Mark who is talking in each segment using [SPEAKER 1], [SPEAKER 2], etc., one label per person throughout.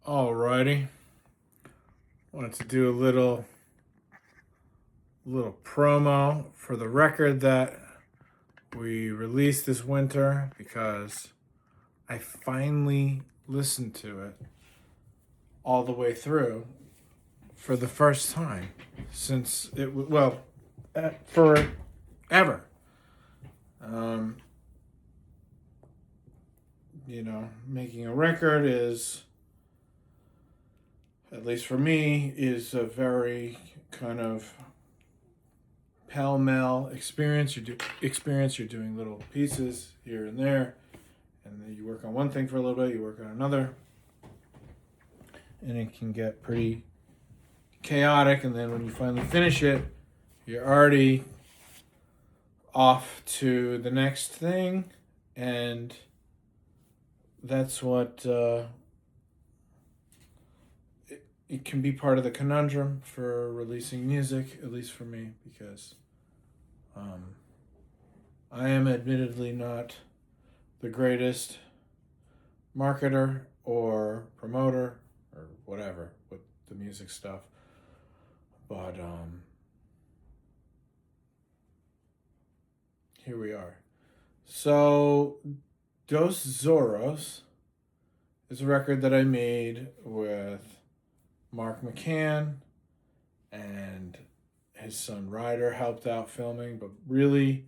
[SPEAKER 1] Alrighty. Wanted to do a little promo for the record that we released this winter because I finally listened to it all the way through for the first time since forever. Um, Making a record is, at least for me, is a very kind of pell-mell experience. You're doing little pieces here and there, and then you work on one thing for a little bit, you work on another, and it can get pretty chaotic. And then when you finally finish it, you're already off to the next thing, and that's what it can be part of the conundrum for releasing music, at least for me, because I am admittedly not the greatest marketer or promoter or whatever with the music stuff, but here we are. So, Dos Zorros is a record that I made with Mark McCann, and his son Ryder helped out filming, but really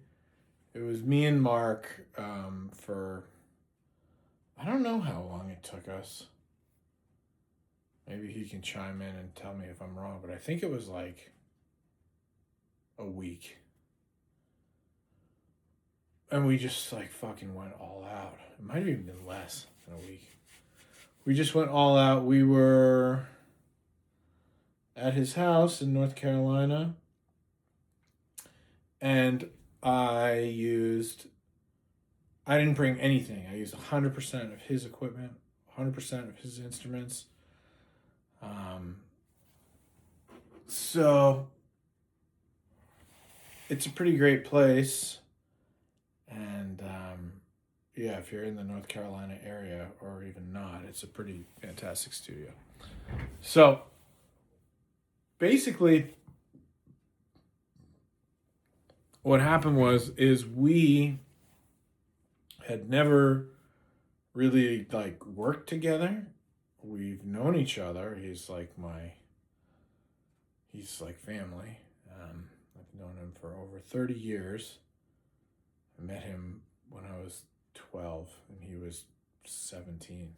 [SPEAKER 1] it was me and Mark for, I don't know how long it took us. Maybe he can chime in and tell me if I'm wrong, but I think it was like a week. And we just like fucking went all out. It might have even been less than a week. We just went all out. We were at his house in North Carolina, and I didn't bring anything. I used 100% of his equipment, 100% of his instruments. So it's a pretty great place. And yeah, if you're in the North Carolina area or even not, it's a pretty fantastic studio. So basically, what happened is we had never really like worked together. We've known each other. He's like family. I've known him for over 30 years. I met him when I was 12 and he was 17.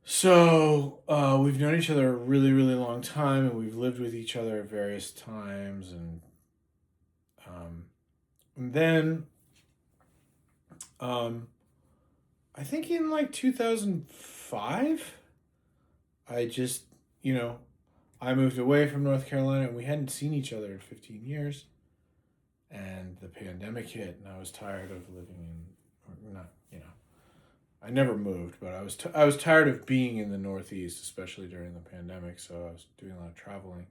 [SPEAKER 1] So we've known each other a really, really long time, and we've lived with each other at various times. And then I think in like 2005, I just, I moved away from North Carolina, and we hadn't seen each other in 15 years. And the pandemic hit, and I was tired of living in, or not, I never moved, but I was tired of being in the Northeast, especially during the pandemic. So I was doing a lot of traveling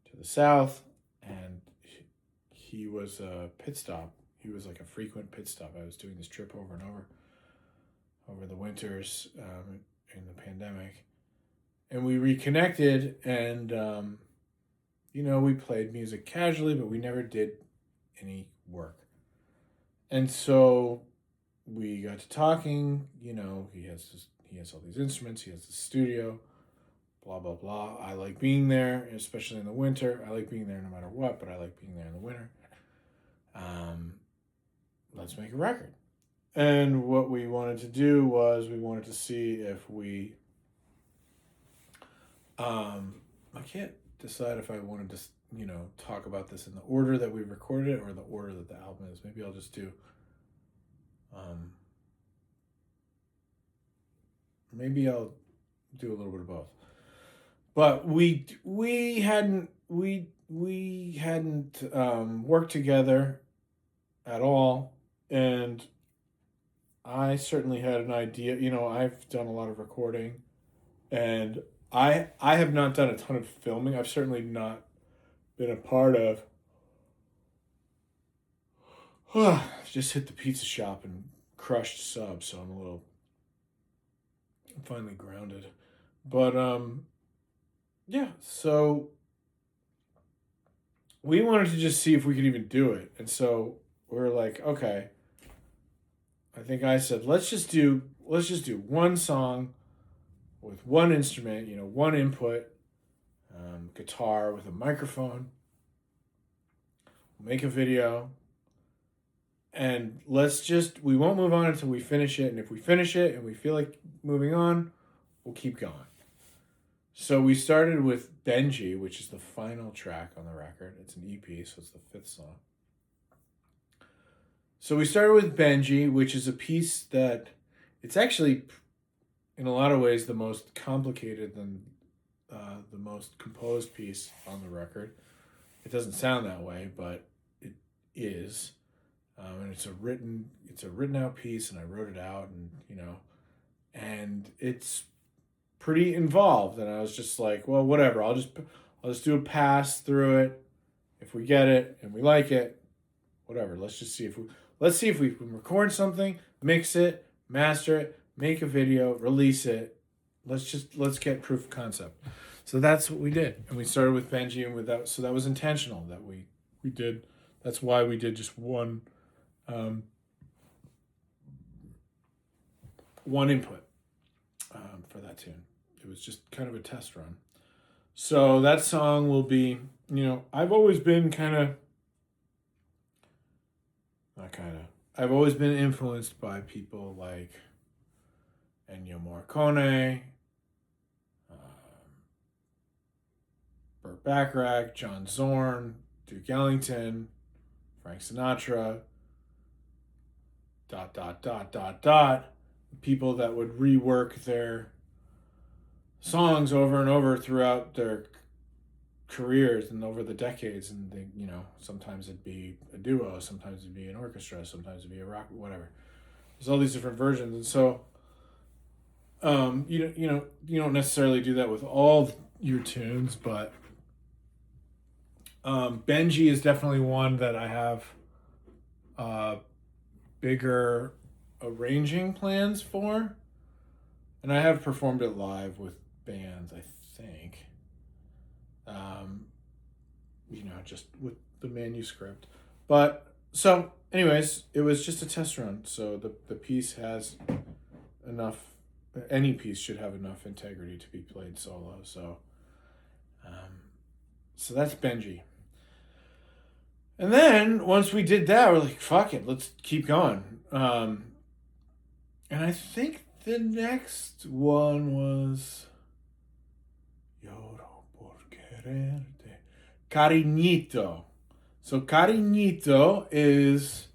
[SPEAKER 1] to the South, and he was a pit stop. He was like a frequent pit stop. I was doing this trip over and over the winters in the pandemic, and we reconnected, and we played music casually, but we never did any work. And so we got to talking. He has all these instruments. He has the studio. Blah blah blah. I like being there, especially in the winter. I like being there no matter what, but I like being there in the winter. Let's make a record. And what we wanted to do was we wanted to see if we. I can't decide if I wanted to talk about this in the order that we recorded it or the order that the album is. Maybe I'll just do maybe I'll do a little bit of both. But we hadn't worked together at all, and I certainly had an idea. I've done a lot of recording, and I have not done a ton of filming. I've certainly not been a part of. Just hit the pizza shop and crushed subs, so I'm a little finally grounded. But yeah, so we wanted to just see if we could even do it. And so we were like, okay. I think I said, let's just do one song with one instrument, one input, guitar with a microphone. Make a video, and we won't move on until we finish it. And if we finish it and we feel like moving on, we'll keep going. So we started with Benji, which is the final track on the record. It's an EP, so it's the fifth song. So we started with Benji, which is a piece that it's actually, in a lot of ways, the most complicated than the most composed piece on the record. It doesn't sound that way, but it is. And it's a written out piece, and I wrote it out, and it's pretty involved. And I was just like, well, whatever. I'll just do a pass through it. If we get it and we like it, whatever. Let's see if we can record something, mix it, master it, make a video, release it. Let's get proof of concept. So that's what we did, and we started with Benji, and with that, so that was intentional that we did. That's why we did just one input for that tune. It was just kind of a test run. So that song will be, I've always been I've always been influenced by people like Ennio Morricone, Burt Bacharach, John Zorn, Duke Ellington, Frank Sinatra, ... People that would rework their songs over and over throughout their careers and over the decades, and they, sometimes it'd be a duo, sometimes it'd be an orchestra, sometimes it'd be a rock, whatever. There's all these different versions, and so you don't necessarily do that with all your tunes, but Benji is definitely one that I have bigger arranging plans for, and I have performed it live with bands, I think. Just with the manuscript. But so anyways, it was just a test run. So the piece has enough, any piece should have enough integrity to be played solo. So that's Benji. And then once we did that, we're like, fuck it, let's keep going. And I think the next one was Lloro por quererte. Cariñito. So Cariñito is,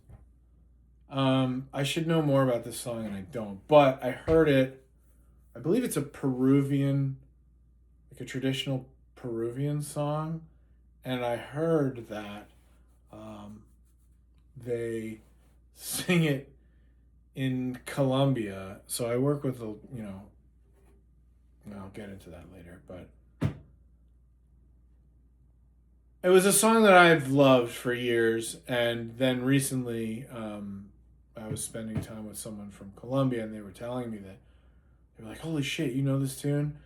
[SPEAKER 1] I should know more about this song and I don't, but I heard it, I believe it's a Peruvian, like a traditional Peruvian song, and I heard that they sing it in Colombia. So I work with I'll get into that later, but it was a song that I've loved for years, and then recently I was spending time with someone from Colombia, and they were telling me that, they were like, holy shit, you know this tune?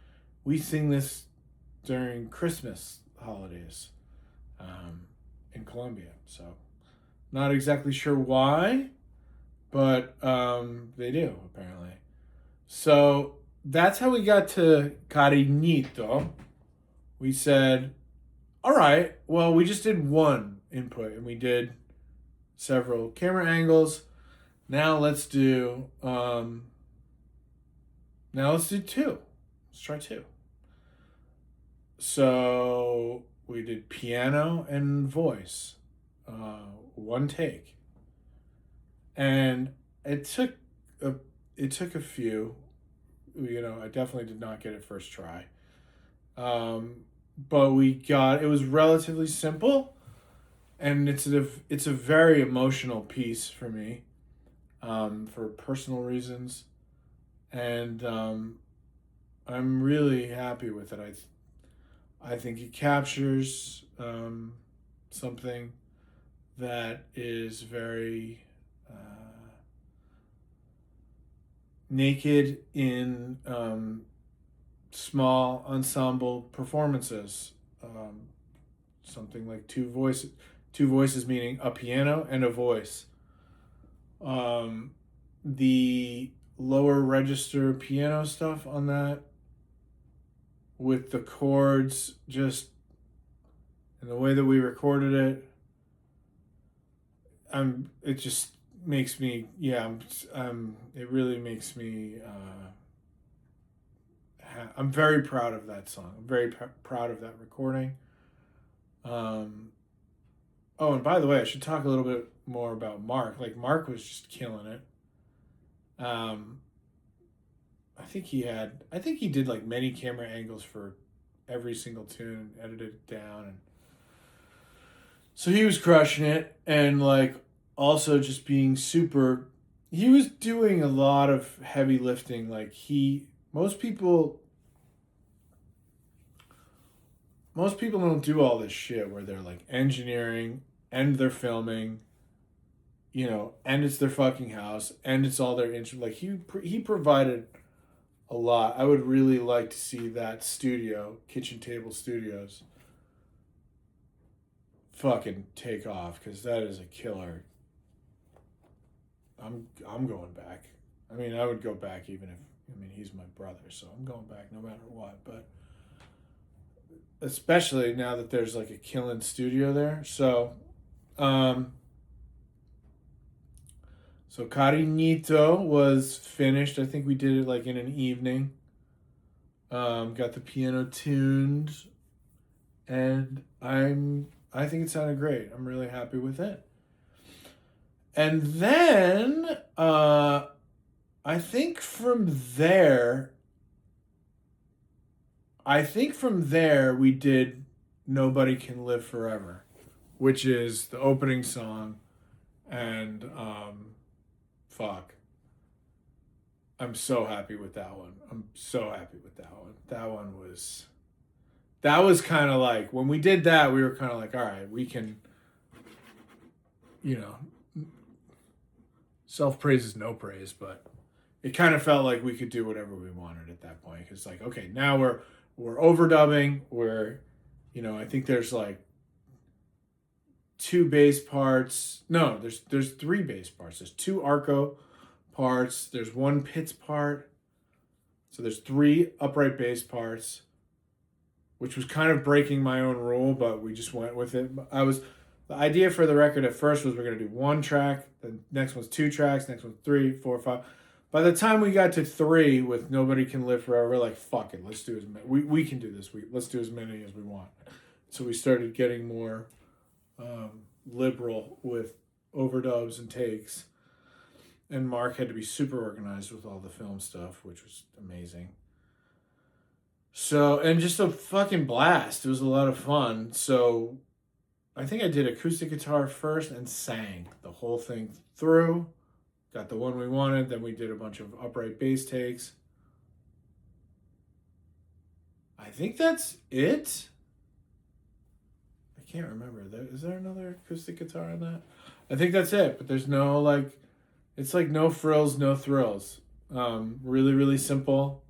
[SPEAKER 1] We sing this during Christmas holidays in Colombia. So not exactly sure why, but they do, apparently. So that's how we got to Cariñito. We said, all right, well, we just did one input and we did several camera angles. Now let's do two. Let's try two. So we did piano and voice, one take. And it took a few, I definitely did not get it first try. But it was relatively simple, and it's a very emotional piece for me, for personal reasons, and I'm really happy with it. I think it captures something that is very naked in small ensemble performances. Something like two voices meaning a piano and a voice. The lower register piano stuff on that with the chords just and the way that we recorded it, it just makes me, it really makes me, I'm very proud of that song. I'm very proud of that recording. Oh, and by the way, I should talk a little bit more about Mark. Like, Mark was just killing it. I think he did like many camera angles for every single tune and edited it down. And so he was crushing it. And like, also just being super, he was doing a lot of heavy lifting. Like, most people don't do all this shit where they're like engineering and they're filming, and it's their fucking house and it's all their like he provided a lot. I would really like to see that studio, Kitchen Table Studios, fucking take off, because that is a killer. I'm going back. I mean, I would go back even if, he's my brother, so I'm going back no matter what. But especially now that there's like a killing studio there. So Cariñito was finished. I think we did it like in an evening. Got the piano tuned, and I think it sounded great. I'm really happy with it. And then I think from there we did Nobody Can Live Forever, which is the opening song. And fuck, I'm so happy with that one. That was kind of like, when we did that, we were kind of like, all right, we can, self-praise is no praise, but it kind of felt like we could do whatever we wanted at that point. Because like, okay, now we're overdubbing. I think there's like two bass parts. No, there's three bass parts. There's two arco parts. There's one Pitts part. So there's three upright bass parts, which was kind of breaking my own rule, but we just went with it. The idea for the record at first was we're going to do one track, the next one's two tracks, next one's 3, 4, 5. By the time we got to 3 with Nobody Can Live Forever, we're like, fuck it, let's do as many. We can do this. Let's do as many as we want. So we started getting more liberal with overdubs and takes. And Mark had to be super organized with all the film stuff, which was amazing. So, and just a fucking blast. It was a lot of fun. So I think I did acoustic guitar first and sang the whole thing through. Got the one we wanted. Then we did a bunch of upright bass takes. I think that's it. I can't remember. Is there another acoustic guitar on that? I think that's it. But there's no like, it's like no frills, no thrills. Really, really simple.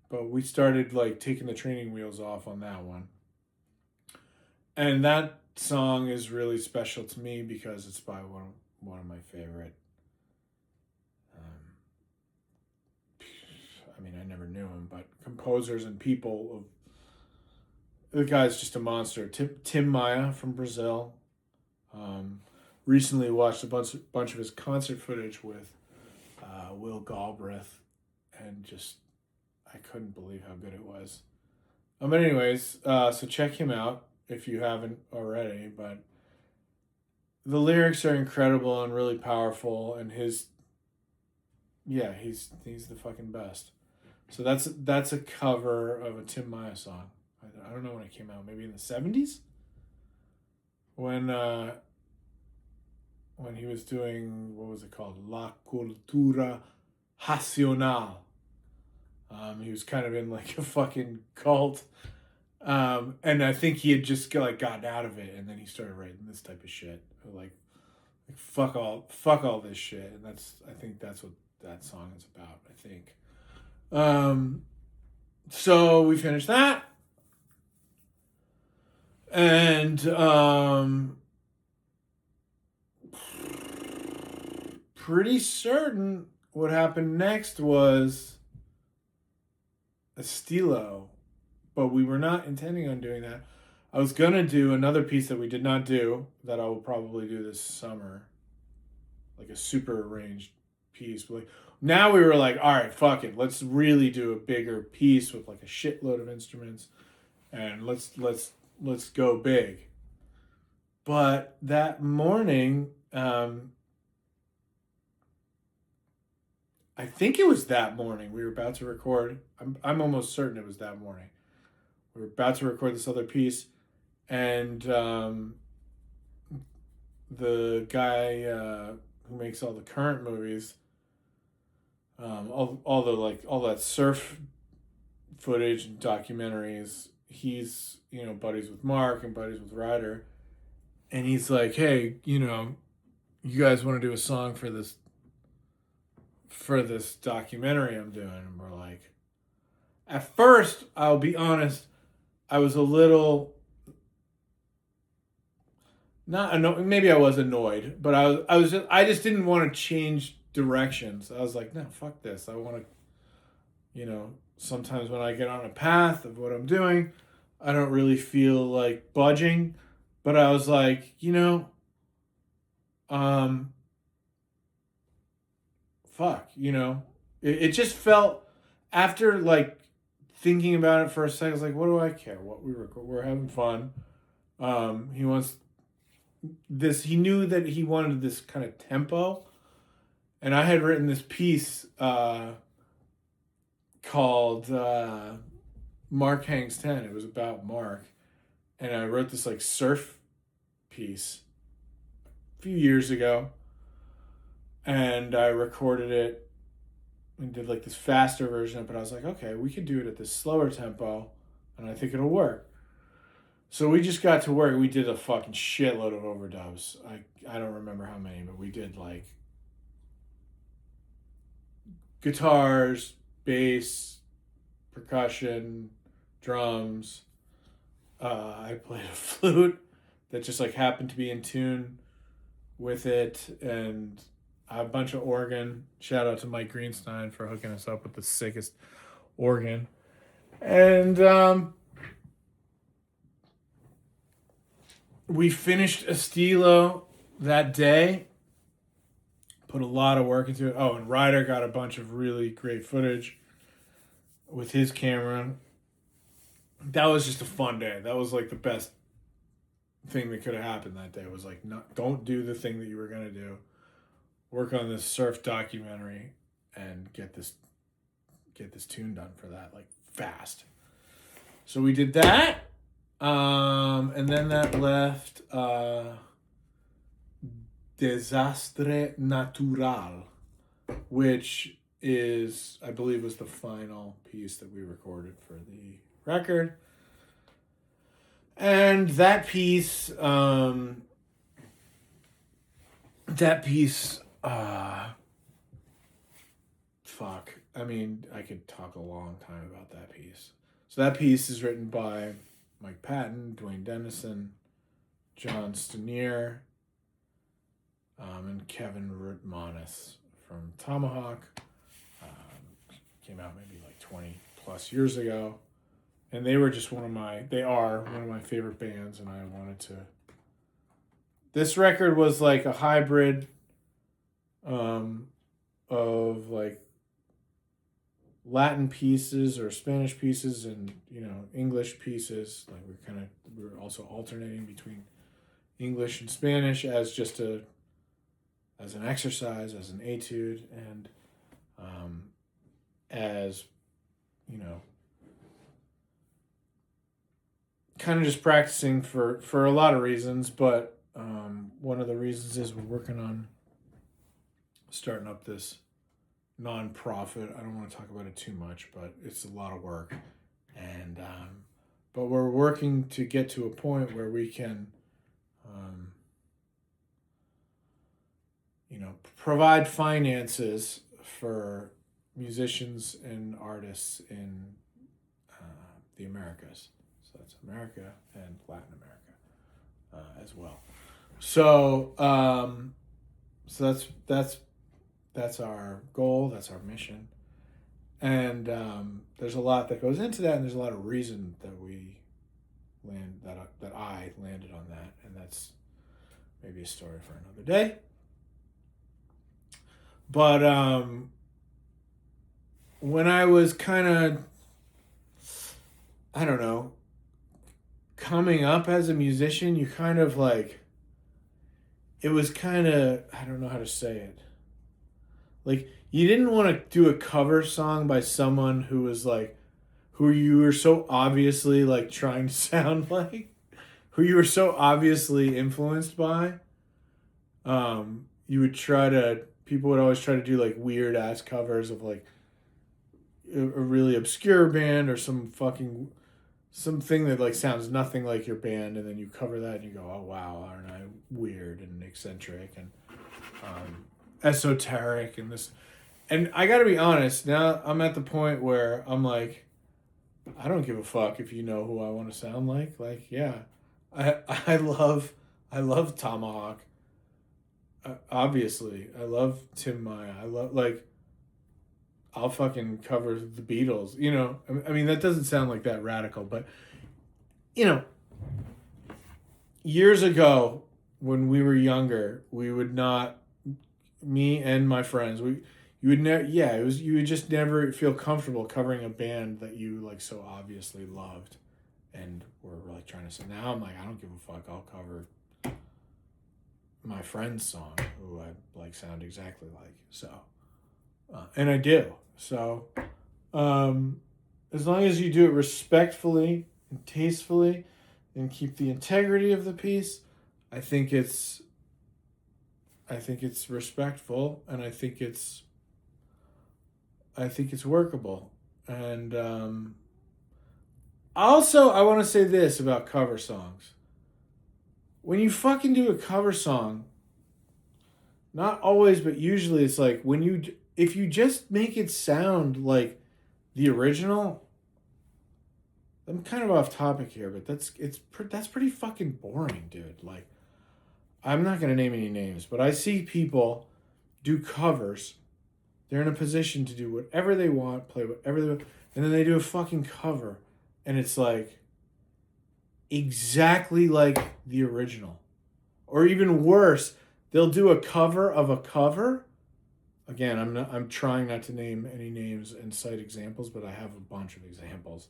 [SPEAKER 1] But we started like taking the training wheels off on that one. And that song is really special to me because it's by one of my favorite. I never knew him, but composers and people the guy's just a monster. Tim Maia from Brazil. Recently watched a bunch of his concert footage with Will Galbraith, and just I couldn't believe how good it was. But anyways, so check him out if you haven't already. But the lyrics are incredible and really powerful, and he's the fucking best. So that's a cover of a Tim Maia song. I don't know when it came out. Maybe in the 70s, when he was doing, what was it called, La Cultura Racional. He was kind of in like a fucking cult. And I think he had just gotten out of it, and then he started writing this type of shit. Like fuck all this shit. And I think that's what that song is about, I think. So we finished that. And pretty certain what happened next was a stilo, but we were not intending on doing that. I was going to do another piece that we did not do that I will probably do this summer, like a super arranged piece. Like, now we were like, all right, fuck it. Let's really do a bigger piece with like a shitload of instruments, and let's go big. But that morning, I think it was that morning we were about to record. I'm almost certain it was that morning. We were about to record this other piece, and the guy who makes all the current movies, all that surf footage and documentaries, he's buddies with Mark and buddies with Ryder, and he's like, hey, you guys want to do a song for this documentary I'm doing? And we're like, at first, I'll be honest, I was a little not annoyed. Maybe I was annoyed, but I just didn't want to change directions. I was like, no, fuck this. I want to, sometimes when I get on a path of what I'm doing, I don't really feel like budging. But I was like, fuck, it just felt, after like thinking about it for a second, I was like, what do I care? What we record, we're having fun. He wants this. He knew that he wanted this kind of tempo, and I had written this piece called Mark Hangs 10. It was about Mark, and I wrote this like surf piece a few years ago, and I recorded it and did like this faster version of it. But I was like, okay, we could do it at this slower tempo, and I think it'll work. So we just got to work. We did a fucking shitload of overdubs. I don't remember how many, but we did like guitars, bass, percussion, drums. I played a flute that just like happened to be in tune with it, and a bunch of organ. Shout out to Mike Greenstein for hooking us up with the sickest organ. And we finished Estilo that day. Put a lot of work into it. Oh, and Ryder got a bunch of really great footage with his camera. That was just a fun day. That was like the best thing that could have happened that day. Was like, don't do the thing that you were gonna do. Work on this surf documentary and get this tune done for that, like, fast. So we did that. And then that left Desastre Natural, which is, I believe, was the final piece that we recorded for the record. And that piece, fuck. I mean, I could talk a long time about that piece. So that piece is written by Mike Patton, Dwayne Dennison, John Stenier, and Kevin Rutmanis from Tomahawk. Came out maybe like 20 plus years ago. And they are one of my favorite bands, and I wanted to... This record was like a hybrid of like Latin pieces or Spanish pieces and, English pieces. Like we were also alternating between English and Spanish as as an exercise, as an etude, and as, kind of just practicing for a lot of reasons. But one of the reasons is we're working on starting up this non-profit. I don't want to talk about it too much, but it's a lot of work. And but we're working to get to a point where we can provide finances for musicians and artists in the Americas. So that's America and Latin America as well. So so that's our goal. That's our mission. And there's a lot that goes into that, and there's a lot of reason that I landed on that, and that's maybe a story for another day. But when I was kind of, I don't know, coming up as a musician, you kind of like, it was kind of, I don't know how to say it. Like, you didn't want to do a cover song by someone who was like, who you were so obviously like trying to sound like, who you were so obviously influenced by. People would always try to do like weird ass covers of like a really obscure band or something that like sounds nothing like your band, and then you cover that and you go, oh wow, aren't I weird and eccentric and esoteric and this. And I gotta be honest, now I'm at the point where I'm like, I don't give a fuck if you know who I want to sound like. Like, yeah, I love Tomahawk. Obviously, I love Tim Maya. I love, like, I'll fucking cover the Beatles. You know, I mean that doesn't sound like that radical, but you know, years ago when we were younger, we would not. Me and my friends, you would just never feel comfortable covering a band that you like so obviously loved, and were like trying to say. Now I'm like, I don't give a fuck. I'll cover my friend's song who I like sound exactly like. So, and I do. So, as long as you do it respectfully and tastefully, and keep the integrity of the piece, I think it's respectful, and I think it's workable. And also, I want to say this about cover songs. When you fucking do a cover song, not always, but usually it's like if you just make it sound like the original. I'm kind of off topic here, but that's pretty fucking boring, dude. Like, I'm not going to name any names, but I see people do covers. They're in a position to do whatever they want, play whatever they want, and then they do a fucking cover, and it's like exactly like the original. Or even worse, they'll do a cover of a cover. Again, I'm trying not to name any names and cite examples, but I have a bunch of examples.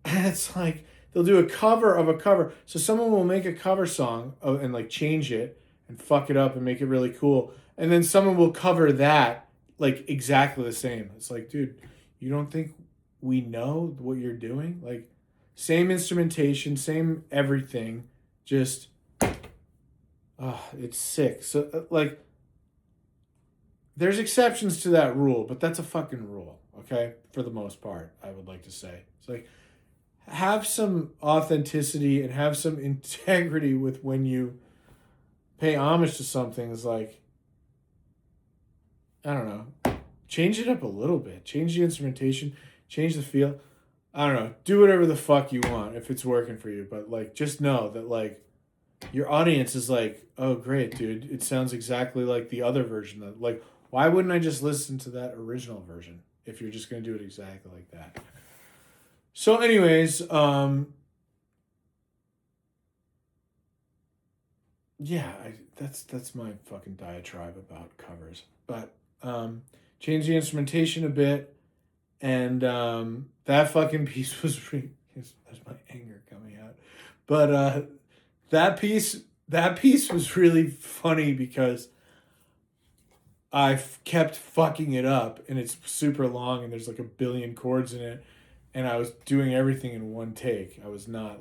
[SPEAKER 1] And it's like they'll do a cover of a cover. So someone will make a cover song and like change it and fuck it up and make it really cool. And then someone will cover that like exactly the same. It's like, dude, you don't think we know what you're doing? Like, same instrumentation, same everything, just, it's sick. So, like, there's exceptions to that rule, but that's a fucking rule, okay? For the most part, I would like to say. It's like, have some authenticity and have some integrity with when you pay homage to something. Is like, I don't know, change it up a little bit, change the instrumentation, change the feel. I don't know, do whatever the fuck you want if it's working for you, but like, just know that like your audience is like, oh great, dude, it sounds exactly like the other version. That, like, why wouldn't I just listen to that original version if you're just gonna do it exactly like that? So anyways, yeah, that's my fucking diatribe about covers. But change the instrumentation a bit, and that fucking piece was there's my anger coming out. But that piece was really funny because I kept fucking it up, and it's super long, and there's like a billion chords in it. And I was doing everything in one take. I was not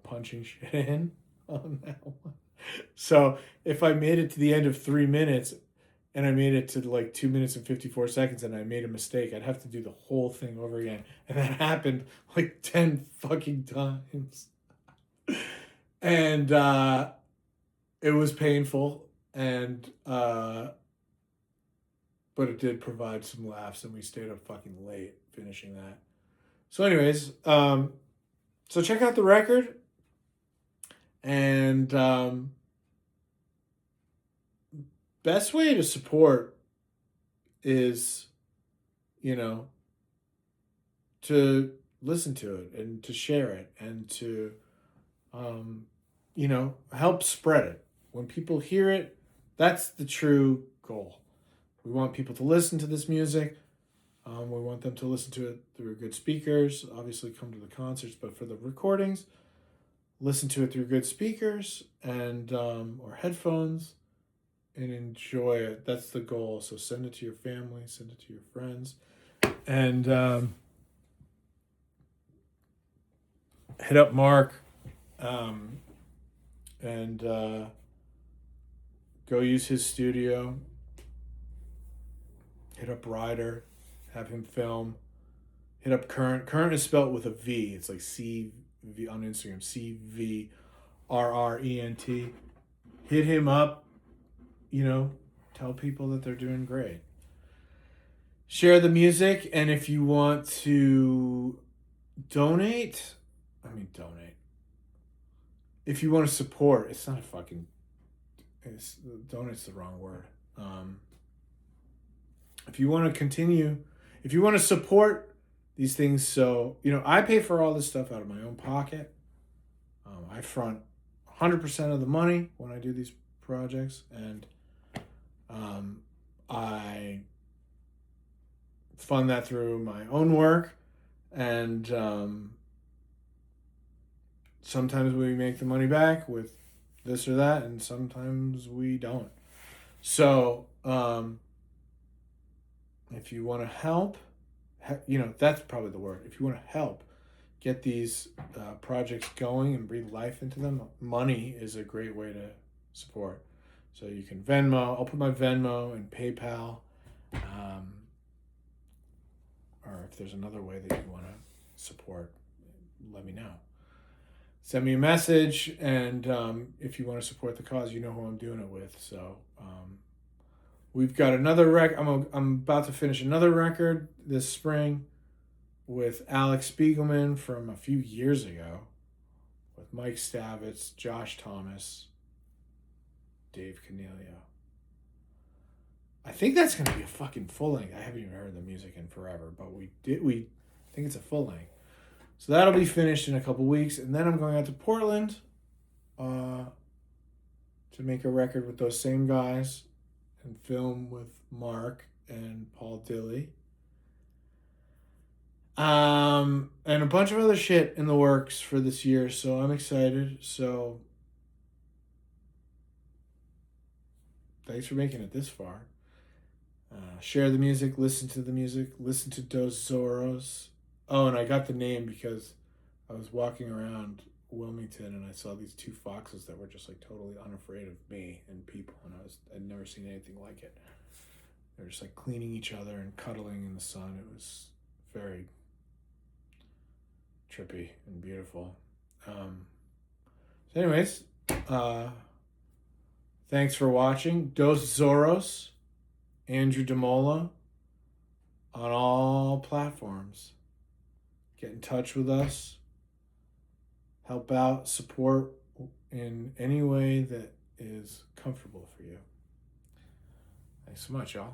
[SPEAKER 1] punching shit in on that one. So if I made it to the end of 3 minutes and I made it to like 2 minutes and 54 seconds and I made a mistake, I'd have to do the whole thing over again. And that happened like 10 fucking times. And it was painful. And but it did provide some laughs, and we stayed up fucking late finishing that. So, anyways, so check out the record, and best way to support is, to listen to it and to share it and to, help spread it. When people hear it, that's the true goal. We want people to listen to this music. We want them to listen to it through good speakers. Obviously, come to the concerts, but for the recordings, listen to it through good speakers and or headphones, and enjoy it. That's the goal. So send it to your family, send it to your friends, and hit up Mark, and go use his studio. Hit up Ryder, have him film. Hit up Current. Current is spelled with a V. It's like CV on Instagram. CVRRENT. Hit him up. Tell people that they're doing great. Share the music, and if you want to donate. If you want to support, it's not a fucking. Donate's the wrong word. If you want to continue, if you want to support these things, so, I pay for all this stuff out of my own pocket. I front 100% of the money when I do these projects, and I fund that through my own work, and sometimes we make the money back with this or that, and sometimes we don't. So, if you want to help, that's probably the word. If you want to help get these projects going and breathe life into them, money is a great way to support. So you can Venmo. I'll put my Venmo and PayPal. Or if there's another way that you want to support, let me know. Send me a message, and if you want to support the cause, you know who I'm doing it with. So we've got another record. I'm about to finish another record this spring with Alex Spiegelman from a few years ago, with Mike Stavitz, Josh Thomas, Dave Canelio. I think that's going to be a fucking full length. I haven't even heard the music in forever, but we think it's a full length. So that'll be finished in a couple weeks, and then I'm going out to Portland to make a record with those same guys and film with Mark and Paul Dilley. And a bunch of other shit in the works for this year, so I'm excited. So thanks for making it this far. Share the music, listen to the music, listen to Dos Zorros. Oh, and I got the name because I was walking around Wilmington and I saw these two foxes that were just like totally unafraid of me and people, and I'd never seen anything like it. They were just like cleaning each other and cuddling in the sun. It was very trippy and beautiful. So anyways, thanks for watching. Dos Zorros, Andrew Demola, on all platforms. Get in touch with us. Help out, support in any way that is comfortable for you. Thanks so much, y'all.